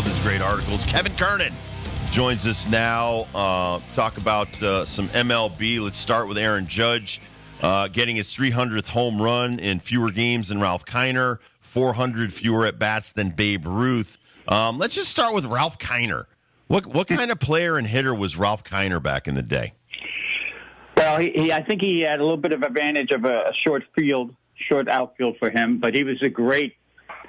of his great articles. Kevin Kernan joins us now. Talk about some MLB. Let's start with Aaron Judge getting his 300th home run in fewer games than Ralph Kiner, 400 fewer at-bats than Babe Ruth. Let's just start with Ralph Kiner. What kind of player and hitter was Ralph Kiner back in the day? Well, I think he had a little bit of advantage of a short outfield for him, but he was a great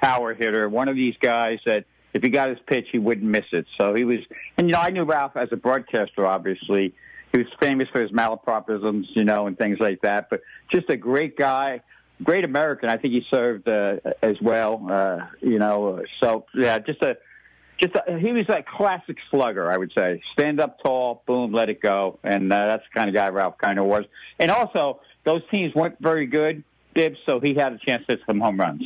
power hitter. One of these guys that if he got his pitch, he wouldn't miss it. So he was, and I knew Ralph as a broadcaster, obviously. He was famous for his malapropisms, and things like that, but just a great guy, great American. I think he served as well, so yeah, he was a classic slugger, I would say. Stand up tall, boom, let it go. And that's the kind of guy Ralph Kiner was. And also, those teams weren't very good, Dibs, so he had a chance to hit some home runs.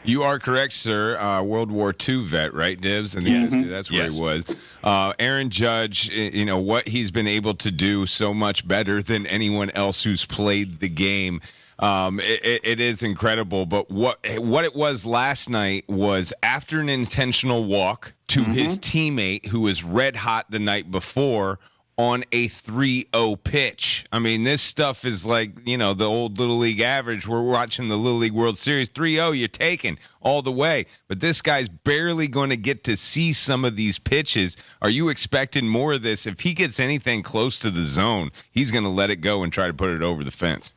You are correct, sir. World War II vet, right, Dibs? And that's where he was. Aaron Judge, what he's been able to do so much better than anyone else who's played the game. It is incredible, but what it was last night was after an intentional walk to his teammate who was red hot the night before on a 3-0 pitch. I mean, this stuff is like, the old Little League average. We're watching the Little League World Series. 3-0, you're taking all the way. But this guy's barely going to get to see some of these pitches. Are you expecting more of this? If he gets anything close to the zone, he's going to let it go and try to put it over the fence.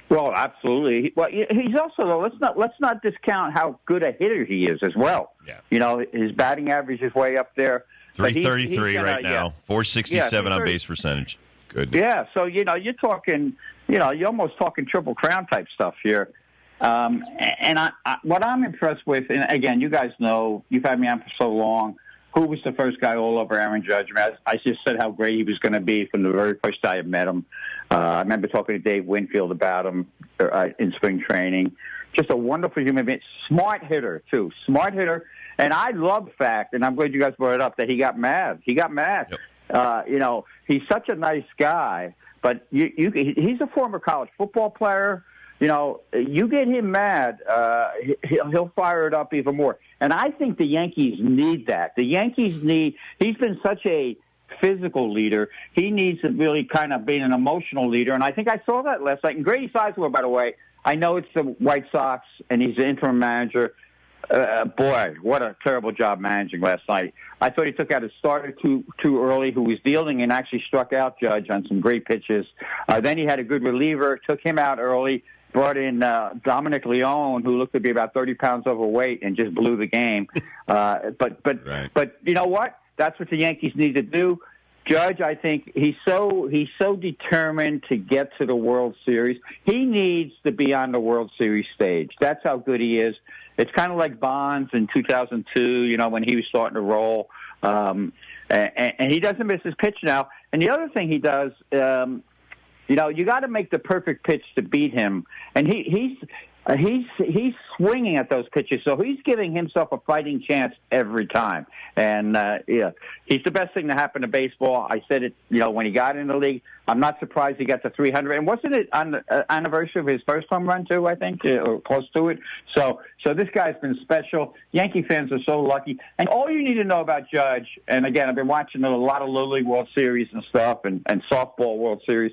Well, absolutely. Well, he's also, though, let's not discount how good a hitter he is as well. Yeah. His batting average is way up there. 333 right now, 467 on base percentage. Good. Yeah, so you're talking, you're almost talking Triple Crown type stuff here. And what I'm impressed with, and again, you guys know, you've had me on for so long. Who was the first guy all over Aaron Judge? I just said how great he was going to be from the very first day I met him. I remember talking to Dave Winfield about him in spring training. Just a wonderful human being. Smart hitter, too. Smart hitter. And I love the fact, and I'm glad you guys brought it up, that he got mad. Yep. He's such a nice guy, but he's a former college football player. You get him mad, he'll fire it up even more. And I think the Yankees need that. He's been such a physical leader. He needs to really kind of be an emotional leader. And I think I saw that last night. And Grady Sizemore, by the way, I know it's the White Sox and he's the interim manager. Boy, what a terrible job managing last night. I thought he took out his starter too early, who was dealing and actually struck out Judge on some great pitches. Then he had a good reliever, took him out early, brought in Dominic Leone, who looked to be about 30 pounds overweight, and just blew the game. But you know what? That's what the Yankees need to do. Judge, I think he's so determined to get to the World Series. He needs to be on the World Series stage. That's how good he is. It's kind of like Bonds in 2002, when he was starting to roll. And he doesn't miss his pitch now. And the other thing he does, you got to make the perfect pitch to beat him. And he's swinging at those pitches, so he's giving himself a fighting chance every time. And he's the best thing to happen to baseball. I said it, when he got in the league. I'm not surprised he got to 300. And wasn't it on the anniversary of his first home run too? I think, or close to it. So this guy's been special. Yankee fans are so lucky. And all you need to know about Judge, and again, I've been watching a lot of Little League World Series and stuff, and softball World Series.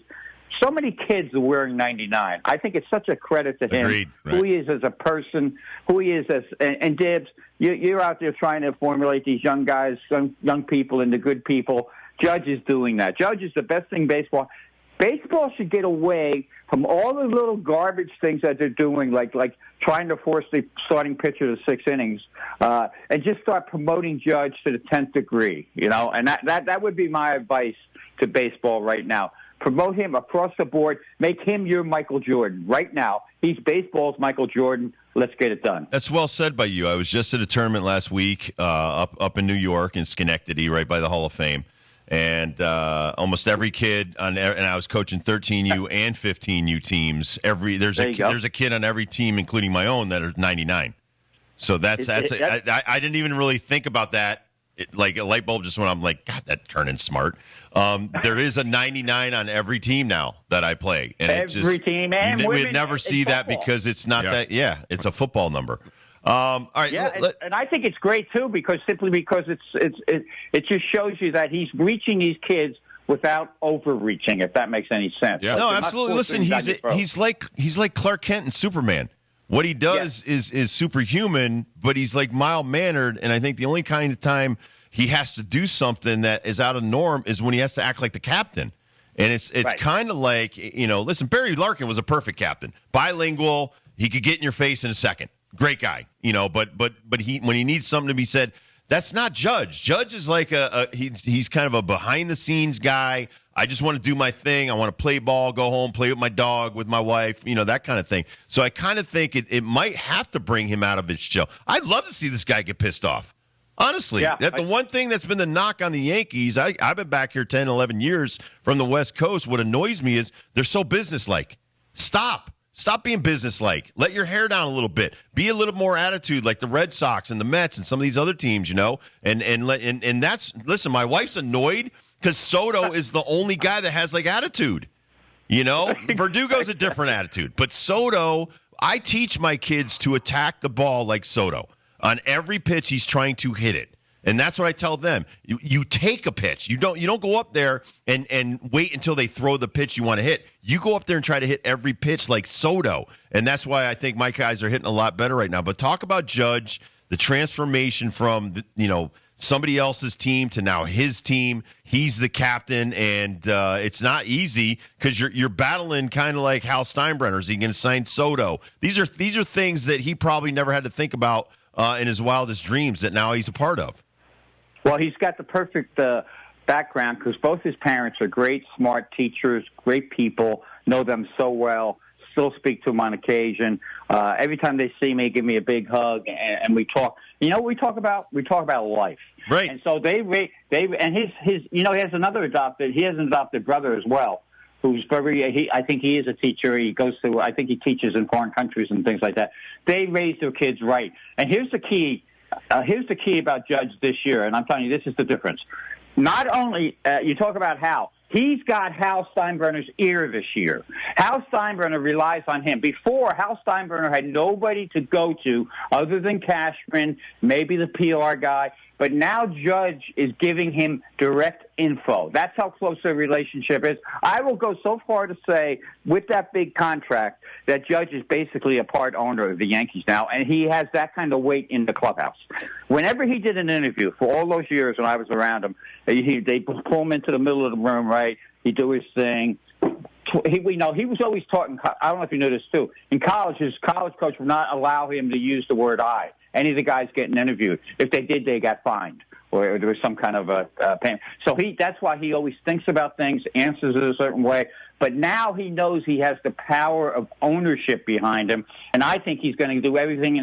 So many kids are wearing 99. I think it's such a credit to him, Agreed, right. Who he is as a person, who he is as and Dibs, you're out there trying to formulate these young guys, young people into good people. Judge is doing that. Judge is the best thing baseball. Baseball should get away from all the little garbage things that they're doing, like trying to force the starting pitcher to 6 innings, and just start promoting Judge to the 10th degree. And that would be my advice to baseball right now. Promote him across the board. Make him your Michael Jordan right now. He's baseball's Michael Jordan. Let's get it done. That's well said by you. I was just at a tournament last week up in New York in Schenectady, right by the Hall of Fame. And almost every kid and I was coaching 13U and 15U teams. There's a kid on every team, including my own, that are 99. So I didn't even really think about that. Like a light bulb just went on. I'm like, God, that Kernan's smart. There is a 99 on every team now that I play, and every team and women. We'd never see that because it's not that. Yeah, it's a football number. All right. Yeah, and I think it's great too because it just shows you that he's reaching these kids without overreaching, if that makes any sense. Yeah. No, absolutely. Listen, he's like Clark Kent and Superman. What he does is superhuman, but he's like mild-mannered, and I think the only kind of time he has to do something that is out of the norm is when he has to act like the captain. And it's right. Kind of like, listen, Barry Larkin was a perfect captain. Bilingual, he could get in your face in a second. Great guy, but he when he needs something to be said, that's not Judge. Judge is like he's kind of a behind-the-scenes guy. I just want to do my thing. I want to play ball, go home, play with my dog, with my wife, that kind of thing. So I kind of think it might have to bring him out of his shell. I'd love to see this guy get pissed off. Honestly, the one thing that's been the knock on the Yankees, I've been back here 10, 11 years from the West Coast. What annoys me is they're so businesslike. Stop being businesslike. Let your hair down a little bit. Be a little more attitude like the Red Sox and the Mets and some of these other teams, And that's, listen, my wife's annoyed because Soto is the only guy that has, attitude. Verdugo's a different attitude. But Soto, I teach my kids to attack the ball like Soto. On every pitch, he's trying to hit it. And that's what I tell them. You take a pitch. You don't go up there and wait until they throw the pitch you want to hit. You go up there and try to hit every pitch like Soto. And that's why I think my guys are hitting a lot better right now. But talk about Judge, the transformation from somebody else's team to now his team. He's the captain, and it's not easy because you're battling kind of like Hal Steinbrenner. Is he going to sign Soto? These are things that he probably never had to think about in his wildest dreams that now he's a part of. Well, he's got the perfect background because both his parents are great, smart teachers, great people, know them so well, still speak to him on occasion. Every time they see me, give me a big hug, and we talk. We talk about life. Right. And so he has another adopted brother as well, who's I think he is a teacher. He teaches in foreign countries and things like that. They raise their kids right. And here's the key. Here's the key about Judge this year, and I'm telling you, this is the difference. Not only you talk about Hal, he's got Hal Steinbrenner's ear this year. Hal Steinbrenner relies on him. Before, Hal Steinbrenner had nobody to go to other than Cashman, maybe the PR guy. But now Judge is giving him direct info. That's how close their relationship is. I will go so far to say, with that big contract, that Judge is basically a part owner of the Yankees now, and he has that kind of weight in the clubhouse. Whenever he did an interview, for all those years when I was around him, they pull him into the middle of the room, right? He'd do his thing. He was always taught I don't know if you knew this too. In college, his college coach would not allow him to use the word I. Any of the guys getting interviewed. If they did, they got fined, or there was some kind of a payment. So that's why he always thinks about things, answers it a certain way. But now he knows he has the power of ownership behind him, and I think he's going to do everything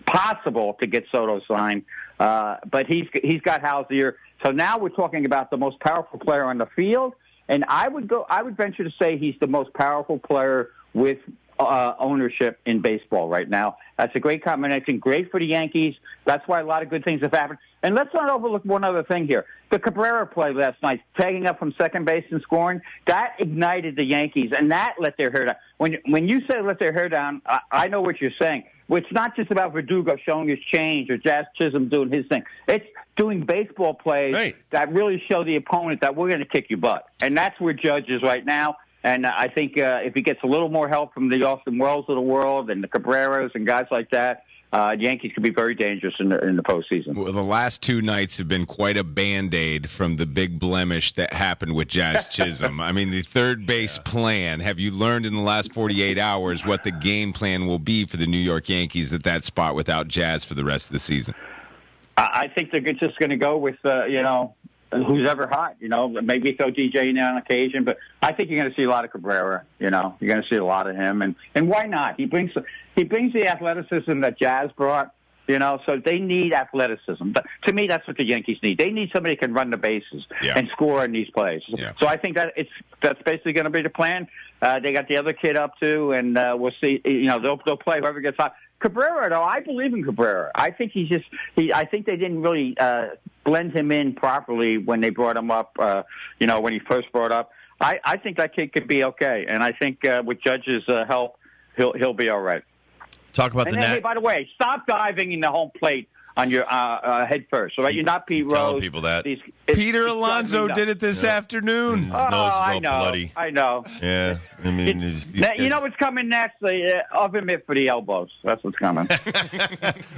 possible to get Soto signed. But he's got Hal's ear. So now we're talking about the most powerful player on the field, and I would venture to say he's the most powerful player with ownership in baseball right now. That's a great combination. Great for the Yankees. That's why a lot of good things have happened. And let's not overlook one other thing here. The Cabrera play last night, tagging up from second base and scoring, that ignited the Yankees, and that let their hair down. When you say let their hair down, I know what you're saying. It's not just about Verdugo showing his change or Jazz Chisholm doing his thing. It's doing baseball plays that really show the opponent that we're going to kick your butt. And that's where Judge is right now. And I think if he gets a little more help from the Austin Wells of the world and the Cabreras and guys like that, the Yankees could be very dangerous in the postseason. Well, the last two nights have been quite a Band-Aid from the big blemish that happened with Jazz Chisholm. I mean, the third base plan, have you learned in the last 48 hours what the game plan will be for the New York Yankees at that spot without Jazz for the rest of the season? I think they're just going to go with, who's ever hot, maybe throw DJ in there on occasion, but I think you're going to see a lot of Cabrera, you're going to see a lot of him, and why not? He brings the athleticism that Jazz brought, so they need athleticism. But to me, that's what the Yankees need. They need somebody who can run the bases and score in these plays. Yeah. So I think that's basically going to be the plan. They got the other kid up too, and we'll see. They'll play whoever gets hot. Cabrera, though, I believe in Cabrera. I think I think they didn't really blend him in properly when they brought him up. When he first brought up, I think that kid could be okay, and I think with Judge's help, he'll be all right. Talk about and the then, net. hey, by the way, stop diving in the home plate on your head first. All right, you're not Pete Rose. Telling people that. Peter Alonso did it this afternoon. His nose is all I know. bloody. I know. Yeah, I mean, You know what's coming next? Oven mitt for the elbows. That's what's coming. All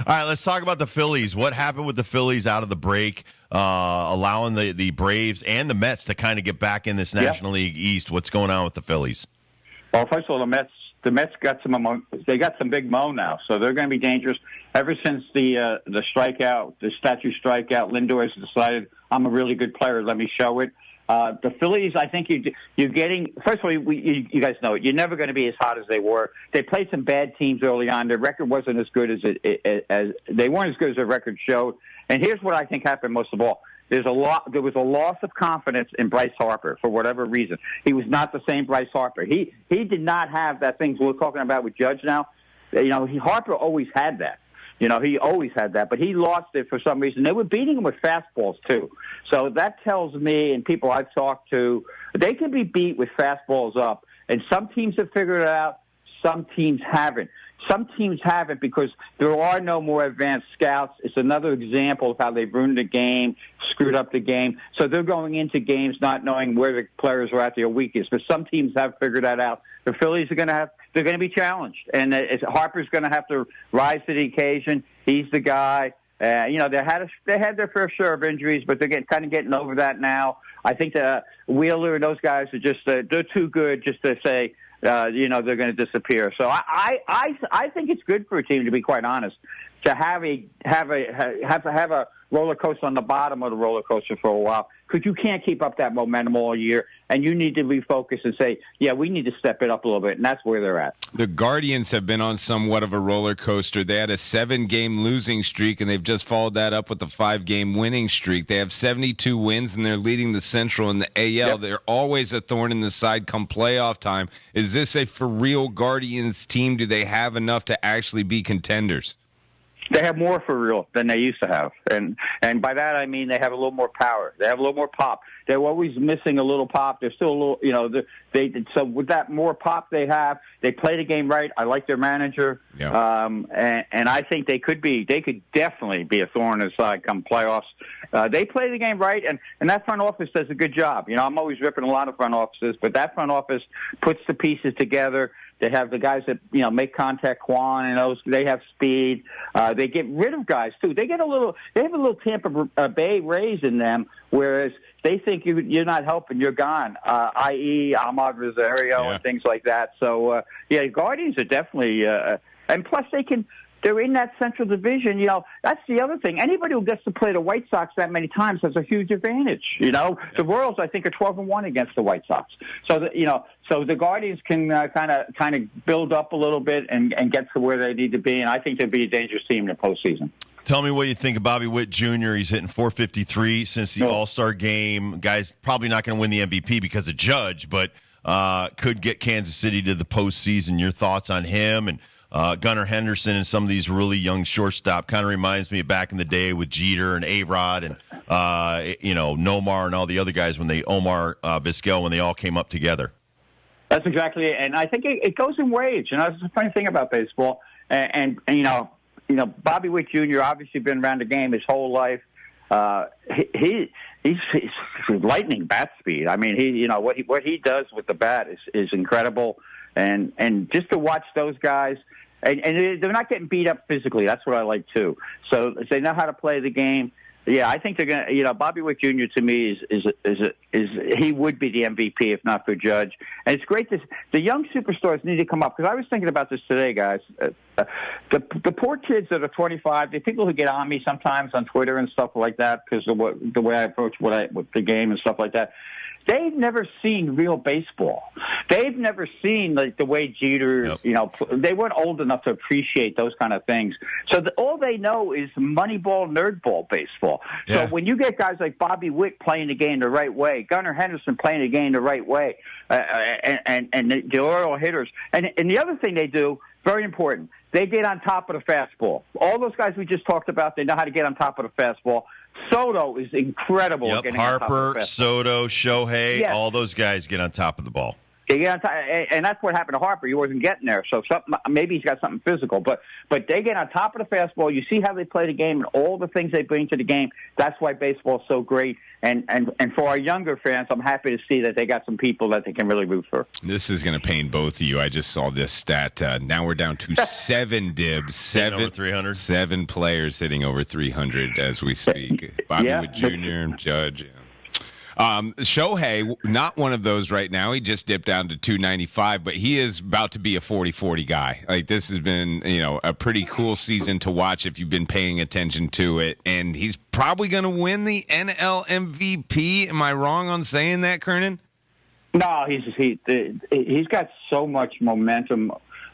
right, let's talk about the Phillies. What happened with the Phillies out of the break, allowing the Braves and the Mets to kind of get back in this National League East? What's going on with the Phillies? Well, first of all, the Mets got some big mo now, so they're going to be dangerous. Ever since the statue strikeout, Lindor has decided I'm a really good player. Let me show it. The Phillies, I think you're getting. First of all, you guys know it. You're never going to be as hot as they were. They played some bad teams early on. Their record wasn't as good as they weren't as good as their record showed. And here's what I think happened most of all. There was a loss of confidence in Bryce Harper for whatever reason. He was not the same Bryce Harper. He did not have that thing we're talking about with Judge now. Harper always had that. He always had that, but he lost it for some reason. They were beating him with fastballs too. So that tells me, and people I've talked to, they can be beat with fastballs up. And some teams have figured it out. Some teams haven't. Some teams haven't because there are no more advanced scouts. It's another example of how they've ruined the game, screwed up the game. So they're going into games not knowing where the players are at their weakest. But some teams have figured that out. The Phillies they're going to be challenged, and Harper's going to have to rise to the occasion. He's the guy. They had their fair share of injuries, but they're getting over that now. I think Wheeler and those guys are just they're too good just to say. They're going to disappear. So I think it's good for a team, to be quite honest, to have a roller coaster on the bottom of the roller coaster for a while, because you can't keep up that momentum all year, and you need to refocus and say, yeah, we need to step it up a little bit, and that's where they're at. The Guardians have been on somewhat of a roller coaster. They had a 7-game losing streak, and they've just followed that up with a 5-game winning streak. They have 72 wins, and they're leading the Central and the AL. Yep. They're always a thorn in the side come playoff time. Is this a for real Guardians team? Do they have enough to actually be contenders? They have more for real than they used to have, and by that I mean they have a little more power. They have a little more pop. They're always missing a little pop. They're still a little, so with that more pop they have, they play the game right. I like their manager, and I think they could definitely be a thorn in the side come playoffs. They play the game right, and that front office does a good job. I'm always ripping a lot of front offices, but that front office puts the pieces together. They have the guys that make contact, Quan, and those. They have speed. They get rid of guys too. They have a little Tampa Bay Rays in them, whereas they think you're not helping, you're gone. I.e. Ahmad Rosario and things like that. So Guardians are definitely, and plus they're in that Central Division. That's the other thing. Anybody who gets to play the White Sox that many times has a huge advantage. The Royals, I think, are 12-1 against the White Sox. So so the Guardians can kind of build up a little bit and get to where they need to be. And I think they'll be a dangerous team in the postseason. Tell me what you think of Bobby Witt Jr. He's hitting .453 since the All-Star game. Guy's probably not going to win the MVP because of Judge, but could get Kansas City to the postseason. Your thoughts on him and Gunnar Henderson and some of these really young shortstop? Kind of reminds me of back in the day with Jeter and A-Rod and Nomar and all the other guys when Omar Vizquel when they all came up together. That's exactly it, and I think it goes in waves. That's the funny thing about baseball, and Bobby Witt Jr. obviously been around the game his whole life. He's lightning bat speed. I mean, what he does with the bat is incredible, and just to watch those guys. And they're not getting beat up physically. That's what I like too. So they know how to play the game. Yeah, I think they're going to. Bobby Witt Jr. to me is he would be the MVP if not for Judge. And it's great the young superstars need to come up, because I was thinking about this today, guys. The poor kids that are 25, the people who get on me sometimes on Twitter and stuff like that because of the way I approach with the game and stuff like that. They've never seen real baseball. They've never seen the way Jeter, they weren't old enough to appreciate those kind of things. So all they know is Moneyball, nerdball baseball. Yeah. So when you get guys like Bobby Witt playing the game the right way, Gunnar Henderson playing the game the right way, and the oral hitters, and the other thing they do, very important, they get on top of the fastball. All those guys we just talked about, they know how to get on top of the fastball. Soto is incredible. Yep, Harper, Soto, Shohei, all those guys get on top of the ball. And that's what happened to Harper. He wasn't getting there, so maybe he's got something physical. But they get on top of the fastball. You see how they play the game and all the things they bring to the game. That's why baseball is so great. And for our younger fans, I'm happy to see that they got some people that they can really root for. This is going to pain both of you. I just saw this stat. Now we're down to 7 Dibs. 7 players hitting over 300 as we speak. Bobby Wood Jr., Judge. Shohei, not one of those right now. He just dipped down to 295, but he is about to be a 40-40 guy. Like, this has been, a pretty cool season to watch if you've been paying attention to it. And he's probably going to win the NL MVP. Am I wrong on saying that, Kernan? No, he's got so much momentum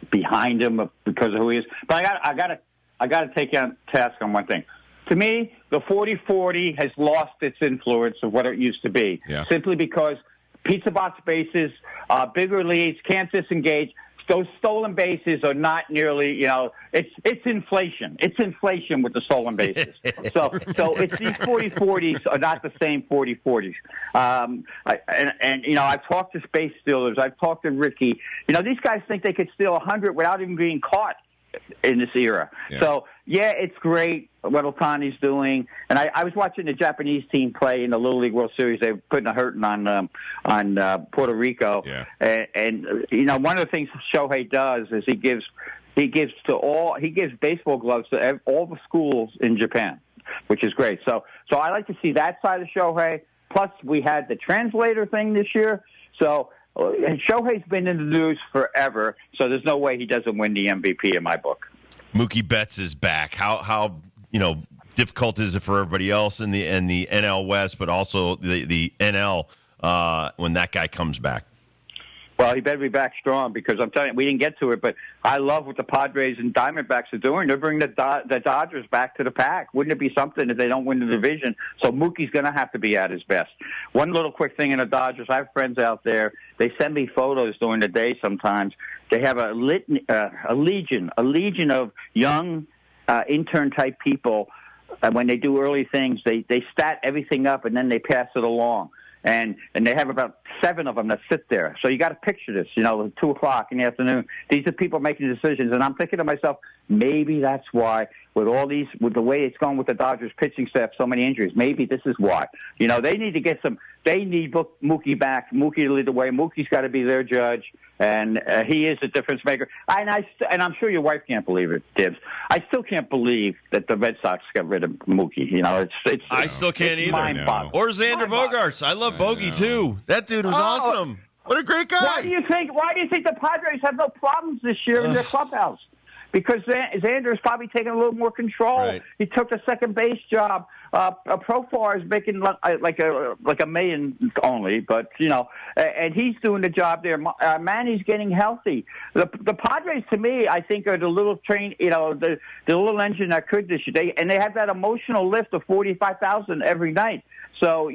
behind him because of who he is. But I got to take you on task on one thing. To me, the 40-40 has lost its influence of what it used to be, simply because pizza box bases, bigger leads, can't disengage. Those stolen bases are not nearly, it's inflation. It's inflation with the stolen bases. So it's these 40-40s are not the same 40-40s. I've talked to space stealers. I've talked to Ricky. These guys think they could steal 100 without even being caught in this era. Yeah. So, it's great what Ohtani's doing. And I was watching the Japanese team play in the Little League World Series. They were putting a hurting on Puerto Rico. Yeah. And one of the things Shohei does is he gives baseball gloves to all the schools in Japan, which is great. So I like to see that side of Shohei. Plus, we had the translator thing this year. So Shohei's been in the news forever, so there's no way he doesn't win the MVP in my book. Mookie Betts is back. How difficult is it for everybody else in the NL West, but also the NL when that guy comes back? Well, he better be back strong, because I'm telling you, we didn't get to it, but I love what the Padres and Diamondbacks are doing. They're bringing the Dodgers back to the pack. Wouldn't it be something if they don't win the division? So Mookie's going to have to be at his best. One little quick thing in the Dodgers, I have friends out there. They send me photos during the day sometimes. They have a legion of young intern-type people. When they do early things, they stat everything up, and then they pass it along. And they have about 7 of them that sit there. So you got to picture this, 2:00 in the afternoon. These are people making decisions. And I'm thinking to myself, maybe that's why, with the way it's going with the Dodgers pitching staff, so many injuries, maybe this is why. They need to they need Mookie back. Mookie to lead the way. Mookie's got to be their judge. And he is a difference maker. And I'm sure your wife can't believe it, Dibs. I still can't believe that the Red Sox got rid of Mookie. I still can't either. Mind-boggling. Or Xander Bogaerts. I love Bogey too. That dude was awesome. What a great guy. Why do you think the Padres have no problems this year in their clubhouse? Because Xander's probably taking a little more control. Right. He took the second base job. Profar is making like a million only, but and he's doing the job there. Manny's getting healthy. The Padres, to me, I think are the little train, the little engine that could this year. They have that emotional lift of 45,000 every night. So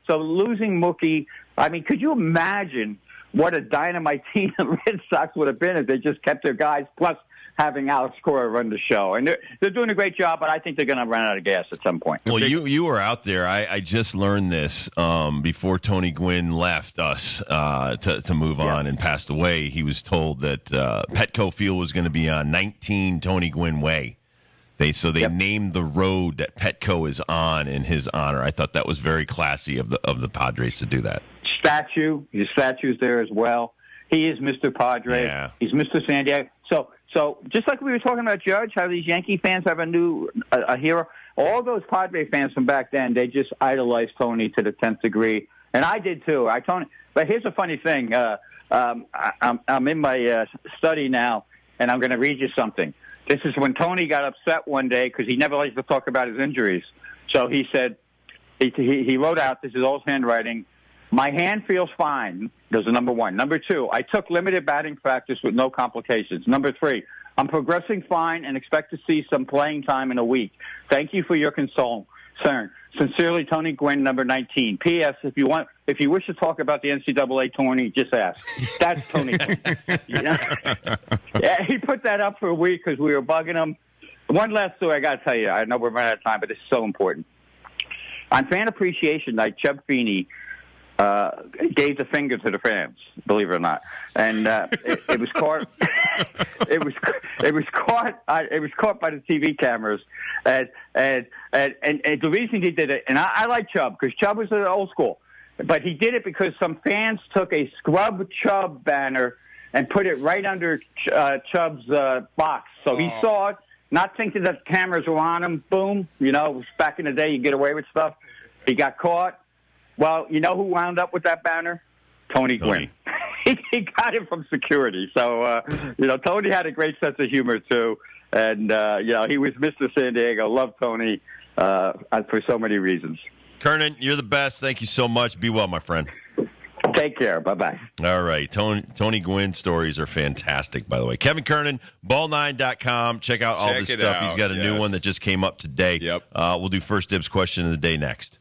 so losing Mookie, I mean, could you imagine what a dynamite team the Red Sox would have been if they just kept their guys, plus having Alex Cora run the show? And they're doing a great job, but I think they're going to run out of gas at some point. Well, you were out there. I just learned this before Tony Gwynn left us to move on and passed away. He was told that Petco Field was going to be on 19 Tony Gwynn Way. They named the road that Petco is on in his honor. I thought that was very classy of the Padres to do that. His statue's there as well. He is Mr. Padre. Yeah. He's Mr. San Diego. So just like we were talking about Judge, how these Yankee fans have a hero, all those Padre fans from back then, they just idolized Tony to the 10th degree. And I did too. But here's a funny thing. I'm in my study now, and I'm going to read you something. This is when Tony got upset one day because he never likes to talk about his injuries. So he said, he wrote out, this is all his handwriting, "My hand feels fine." There's a number 1. Number 2, I took limited batting practice with no complications. Number 3, I'm progressing fine and expect to see some playing time in a week. Thank you for your concern. Sincerely, Tony Gwynn, number 19. P.S. If you wish to talk about the NCAA tourney, just ask. That's Tony Gwynn. Yeah, he put that up for a week because we were bugging him. One last story I got to tell you. I know we're running out of time, but it's so important. On Fan Appreciation Night, Chubb Feeney gave the finger to the fans, believe it or not, and it was caught. It was caught by the TV cameras, and the reason he did it, and I like Chubb because Chubb was old school, but he did it because some fans took a Scrub Chubb banner and put it right under Chubb's box, so he saw it, not thinking that the cameras were on him. Boom, it was back in the day you get away with stuff. He got caught. Well, you know who wound up with that banner? Tony Gwynn. He got it from security. So, Tony had a great sense of humor, too. And, he was Mr. San Diego. Love Tony for so many reasons. Kernan, you're the best. Thank you so much. Be well, my friend. Take care. Bye-bye. All right. Tony Gwynn stories are fantastic, by the way. Kevin Kernan, ball9.com. Check out all this stuff. He's got a new one that just came up today. Yep. We'll do First Dibs question of the day next.